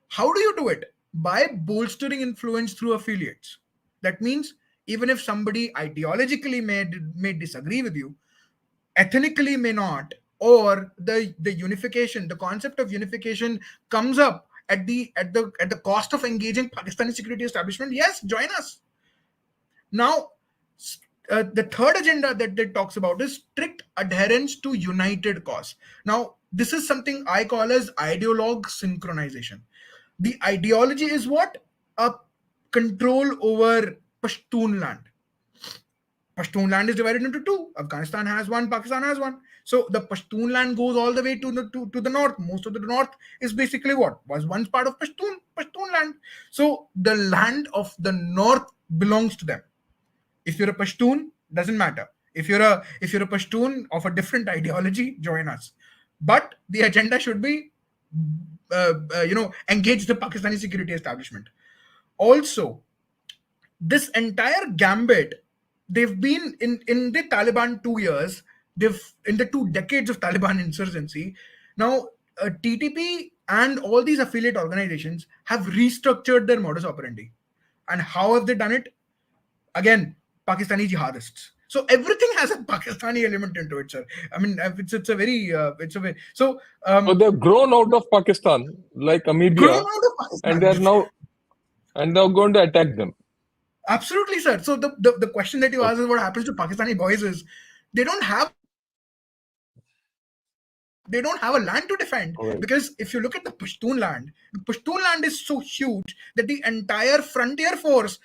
how do you do it? By bolstering influence through affiliates. That means even if somebody ideologically may disagree with you, ethnically may not, or the unification, the concept of unification comes up at the cost of engaging Pakistani security establishment, yes, join us. Now, the third agenda that talks about is strict adherence to united cause. Now, this is something I call as ideologue synchronization. The ideology is what? A control over Pashtun land. Pashtun land is divided into two. Afghanistan has one, Pakistan has one. So the Pashtun land goes all the way to the north. Most of the north is basically what was once part of Pashtun land. So the land of the north belongs to them. If you're a Pashtun, doesn't matter. If you're a Pashtun of a different ideology, join us. But the agenda should be, engage the Pakistani security establishment. Also, this entire gambit, they've been in the Taliban 2 years, they've in the 2 decades of Taliban insurgency. Now, TTP and all these affiliate organizations have restructured their modus operandi. And how have they done it? Again, Pakistani jihadists. So everything has a Pakistani element into it, sir. I mean, it's a very so. So they've grown out of Pakistan like amoeba, and they're now going to attack them. Absolutely, sir. So the question that you asked is what happens to Pakistani boys is they don't have a land to defend. Right. Because if you look at the Pashtun land is so huge that the entire frontier force,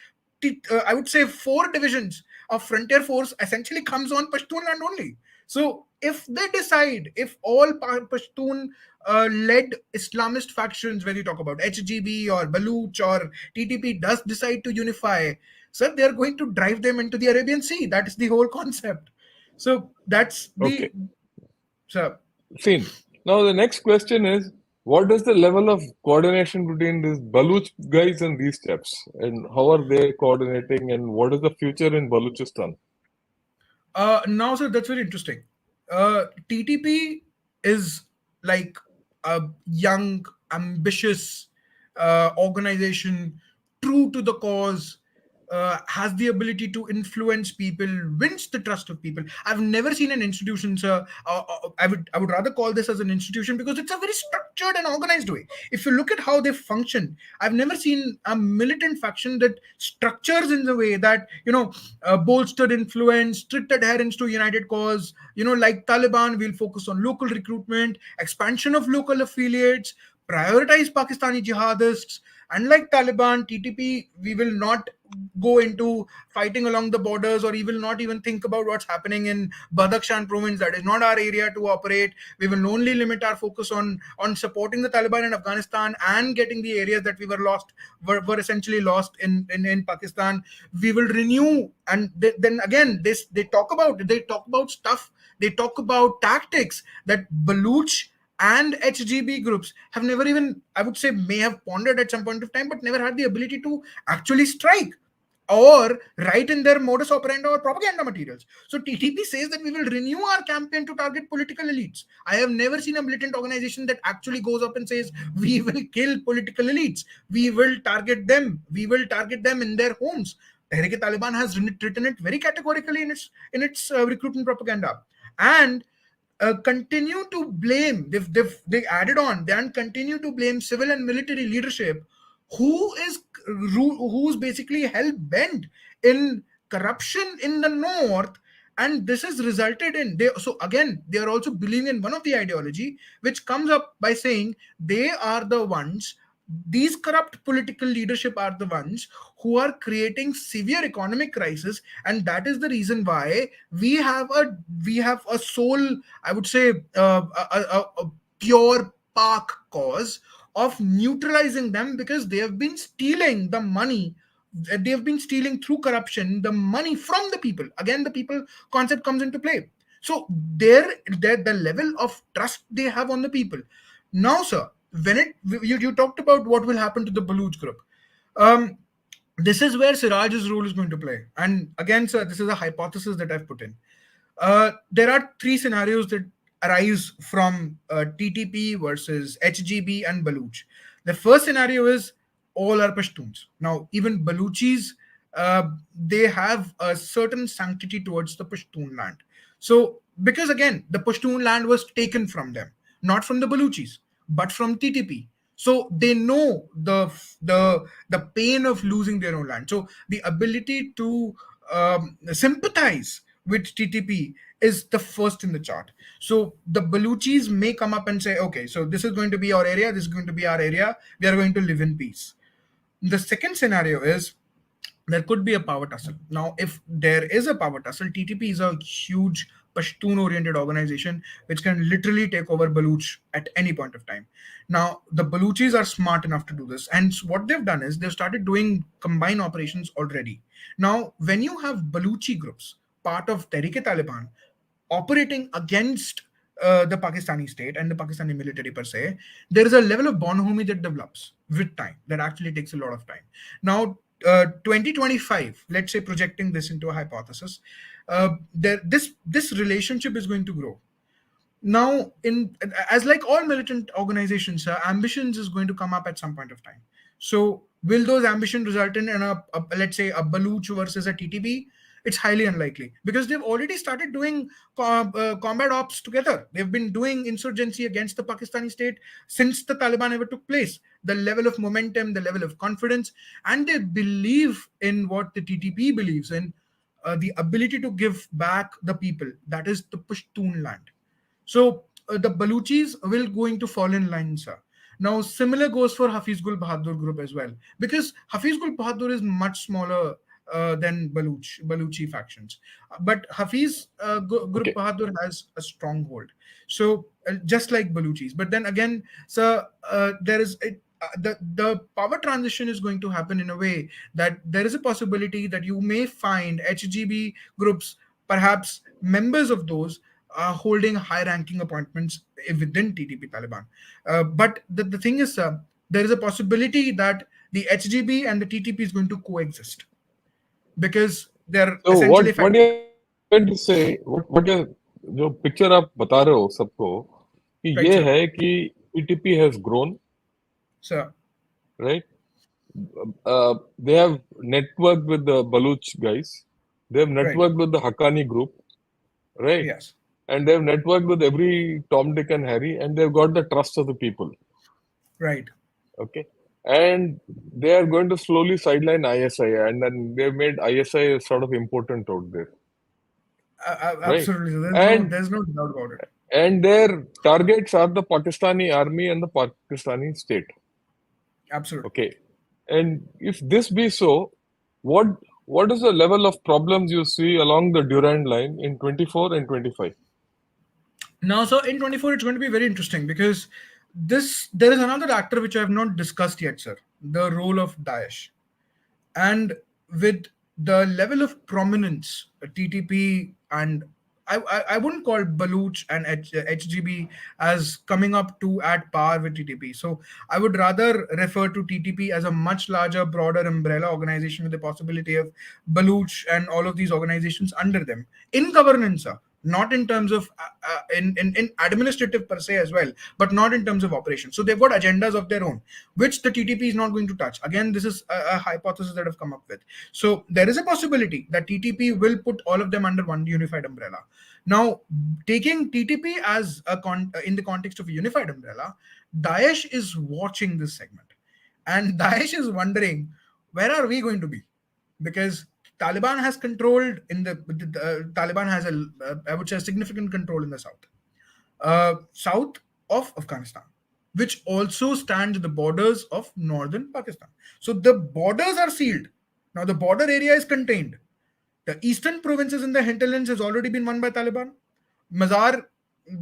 I would say 4 divisions of frontier force essentially comes on Pashtun land only. So if they decide, if all Pashtun led Islamist factions, whether you talk about HGB or Baluch or TTP, does decide to unify, sir, they are going to drive them into the Arabian Sea. That is the whole concept. So that's the, Okay, sir. fine. Now the next question is, what is the level of coordination between these Baluch guys and these chaps, and how are they coordinating, and what is the future in Baluchistan? Now, sir, that's very interesting. TTP is like a young, ambitious organization, true to the cause, has the ability to influence people, wins the trust of people. I've never seen an institution, sir. I would rather call this as an institution because it's a very structured and organized way. If you look at how they function, I've never seen a militant faction that structures in the way that, bolstered influence, strict adherence to united cause. Like Taliban, we'll focus on local recruitment, expansion of local affiliates, prioritize Pakistani jihadists. Unlike Taliban, TTP, we will not go into fighting along the borders, or we will not even think about what's happening in Badakhshan province. That is not our area to operate. We will only limit our focus on supporting the Taliban in Afghanistan and getting the areas that we were essentially lost in Pakistan. We will renew, and then again, they talk about stuff. They talk about tactics that Baluch and HGB groups have never even, I would say, may have pondered at some point of time, but never had the ability to actually strike or write in their modus operandi or propaganda materials. So TTP says that we will renew our campaign to target political elites. I have never seen a militant organization that actually goes up and says we will kill political elites. We will target them. We will target them in their homes. Tehrik-e-Taliban has written it very categorically in its recruitment propaganda, and continue to blame. They added on, then continue to blame civil and military leadership, who's basically hell bent in corruption in the north. And this has resulted in, so again, they are also believing in one of the ideology which comes up by saying they are the ones, these corrupt political leadership are the ones who are creating severe economic crisis, and that is the reason why we have a sole, I would say, a pure park cause of neutralizing them, because they have been stealing the money. They have been stealing through corruption the money from the people. Again, the people concept comes into play. So the level of trust they have on the people. Now, sir, when you talked about what will happen to the Baluch group. Um, this is where Siraj's role is going to play. And again, sir, this is a hypothesis that I've put in. There are three scenarios that arise from TTP versus HGB and Baluch. The first scenario is all are Pashtuns. Now, even Baluchis, they have a certain sanctity towards the Pashtun land. So, because again, the Pashtun land was taken from them, not from the Baluchis, but from TTP. So they know the pain of losing their own land. So the ability to sympathize with TTP is the first in the chart. So the Baluchis may come up and say, okay, so this is going to be our area, this is going to be our area, we are going to live in peace. The second scenario is there could be a power tussle. Now, if there is a power tussle, TTP is a huge Pashtun oriented organization which can literally take over Baluch at any point of time. Now, the Baluchis are smart enough to do this. And what they've done is they've started doing combined operations already. Now, when you have Baluchi groups, part of Tehrik-e-Taliban, operating against the Pakistani state and the Pakistani military per se, there is a level of bonhomie that develops with time that actually takes a lot of time. Now, 2025, let's say projecting this into a hypothesis, this relationship is going to grow. Now, in as like all militant organizations, ambitions is going to come up at some point of time. So will those ambitions result in let's say a Baluch versus a TTP? It's highly unlikely, because they've already started doing combat ops together. They've been doing insurgency against the Pakistani state since the Taliban ever took place. The level of momentum, the level of confidence, and they believe in what the TTP believes in, the ability to give back the people, that is the Pashtun land. So the Baluchis will going to fall in line, sir. Now, similar goes for Hafiz Gul Bahadur group as well, because Hafiz Gul Bahadur is much smaller than Baluchi factions. But Hafiz Group Okay. Bahadur has a stronghold. So just like Baluchis. But then again, sir, there is the power transition is going to happen in a way that there is a possibility that you may find HGB groups, perhaps members of those, holding high-ranking appointments within TTP Taliban. But the thing is, there is a possibility that the HGB and the TTP is going to coexist because they're So essentially what fighting. you're trying to say, what you're जो picture आप बता रहे हो सबको कि Right, ये sir. है कि TTP has grown, Sir. right? They have networked with the Baluch guys. They have Right. networked with the Haqqani group, right? Yes. And they've networked with every Tom, Dick, and Harry, and they've got the trust of the people. Right. Okay. And they are going to slowly sideline ISI, and then they've made ISI sort of important out there, right? Absolutely. So And there's no doubt about it. and their targets are the Pakistani army and the Pakistani state. Absolutely. Okay. And if this be so, what what is the level of problems you see along the Durand line in 24 and 25? Now, so in 24, it's going to be very interesting because there is another actor which I have not discussed yet, sir. The role of Daesh. And with the level of prominence TTP and I wouldn't call Baluch and HGB as coming up to at par with TTP. So I would rather refer to TTP as a much larger, broader umbrella organization with the possibility of Baluch and all of these organizations under them in governance, sir. Not in terms of in administrative per se as well, but not in terms of operations. So they've got agendas of their own, which the TTP is not going to touch. Again, this is a hypothesis that I've come up with. So there is a possibility that TTP will put all of them under one unified umbrella. Now, taking TTP as in the context of a unified umbrella, Daesh is watching this segment, and Daesh is wondering, where are we going to be? Because Taliban has controlled in the Taliban has I would say a significant control in the south of Afghanistan, which also stands the borders of northern Pakistan. So the borders are sealed. Now the border area is contained. The eastern provinces in the hinterlands has already been won by Taliban. Mazar,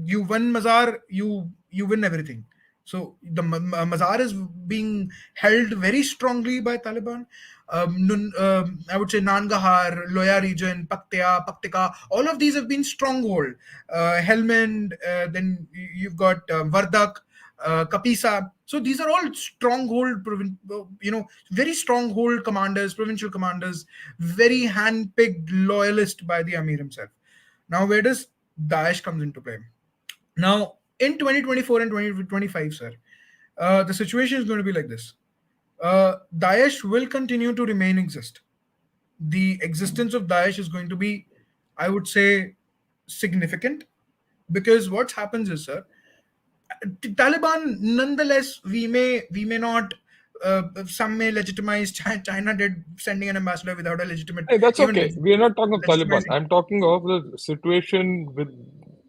you win Mazar, you win everything. So the Mazar is being held very strongly by Taliban. I would say Nangahar, Loya region, Paktika, all of these have been stronghold. Helmand, then you've got Vardak, Kapisa. So these are all stronghold, very stronghold commanders, provincial commanders, very hand-picked loyalist by the Amir himself. Now, where does Daesh comes into play? Now, in 2024 and 2025, sir, the situation is going to be like this. Daesh will continue to exist. The existence of Daesh is going to be, I would say, significant, because what happens is, sir, Taliban, nonetheless, we may not. Some may legitimize. China did sending an ambassador without a legitimate, Hey, that's even okay. We are not talking of Taliban. legitimizing. I'm talking of the situation with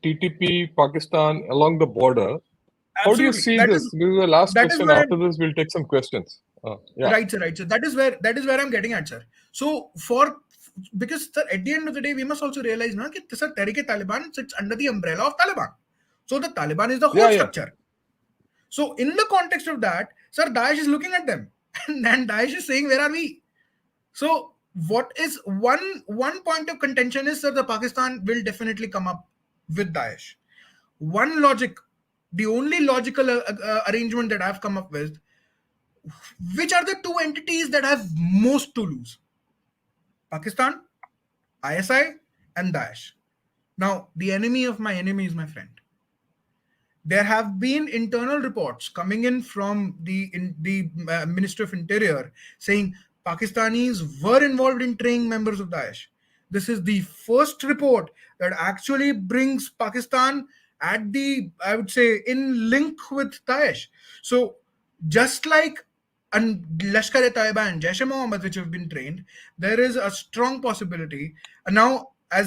TTP, Pakistan along the border. How do you Absolutely, see this? This is the last that is question. where After this, we'll take some questions. Yeah. right, sir, right, sir. That is where I'm getting at, sir. So because sir, at the end of the day, we must also realize now that sir, Tehrik-e-Taliban sits under the umbrella of Taliban. So the Taliban is the whole Yeah, yeah. structure. So in the context of that, sir, Daesh is looking at them, and Daesh is saying, "Where are we?" So what is one point of contention is, sir, the Pakistan will definitely come up with Daesh. One logic, the only logical arrangement that I've come up with, which are the two entities that have most to lose? Pakistan, ISI, and Daesh. Now, the enemy of my enemy is my friend. There have been internal reports coming in from the Ministry of Interior saying Pakistanis were involved in training members of Daesh. This is the first report that actually brings Pakistan at the, I would say, in link with Daesh. So just like and Lashkar-e-Taiba and Jaish-e-Mohammed, which have been trained, there is a strong possibility. And now, I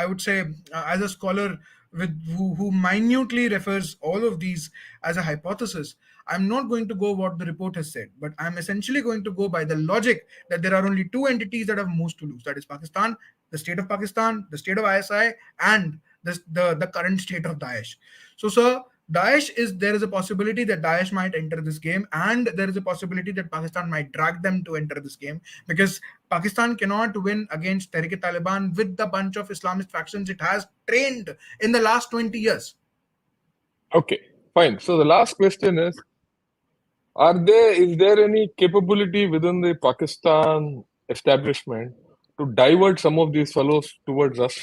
would say, as a scholar who minutely refers all of these as a hypothesis, I'm not going to go what the report has said, but I'm essentially going to go by the logic that there are only two entities that have most to lose. That is Pakistan, the state of Pakistan, the state of ISI, and the current state of Daesh. So, sir, there is a possibility that Daesh might enter this game, and there is a possibility that Pakistan might drag them to enter this game, because Pakistan cannot win against Tehrik-e-Taliban with the bunch of Islamist factions it has trained in the last 20 years. Okay, fine. So the last question is there any capability within the Pakistan establishment to divert some of these fellows towards us?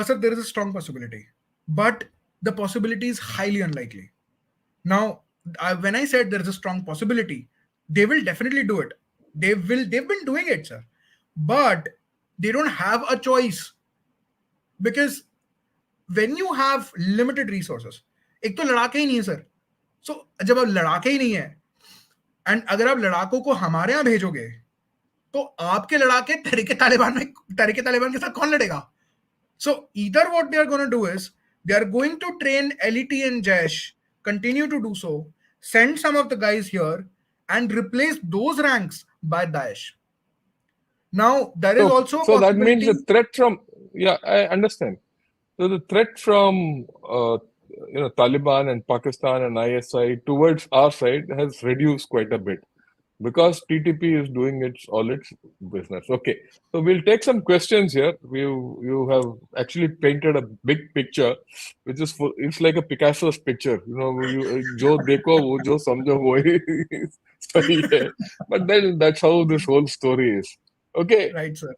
Sir, there is a strong possibility, but the possibility is highly unlikely. Now, when I said there is a strong possibility, they will definitely do it. They've been doing it, sir, but they don't have a choice, because when you have limited resources, एक तो लड़ाके ही नहीं है sir. So जब अब लड़ाके ही नहीं है, and अगर आप लड़ाकों को हमारे यहाँ भेजोगे, तो आपके लड़ाके तहरीक-ए-तालिबान के साथ कौन लड़ेगा? So either what they are going to do is they are going to train LET and Jaish, continue to do so, send some of the guys here, and replace those ranks by Daesh. Now there is also a so that means possibility. the threat from I understand. So the threat from Taliban and Pakistan and ISI towards our side has reduced quite a bit, because TTP is doing all its business. Okay, so we'll take some questions here. You have actually painted a big picture, which is it's like a Picasso's picture. जो देखो वो जो समझो वही सही है. But then that's how this whole story is. Okay. Right, sir.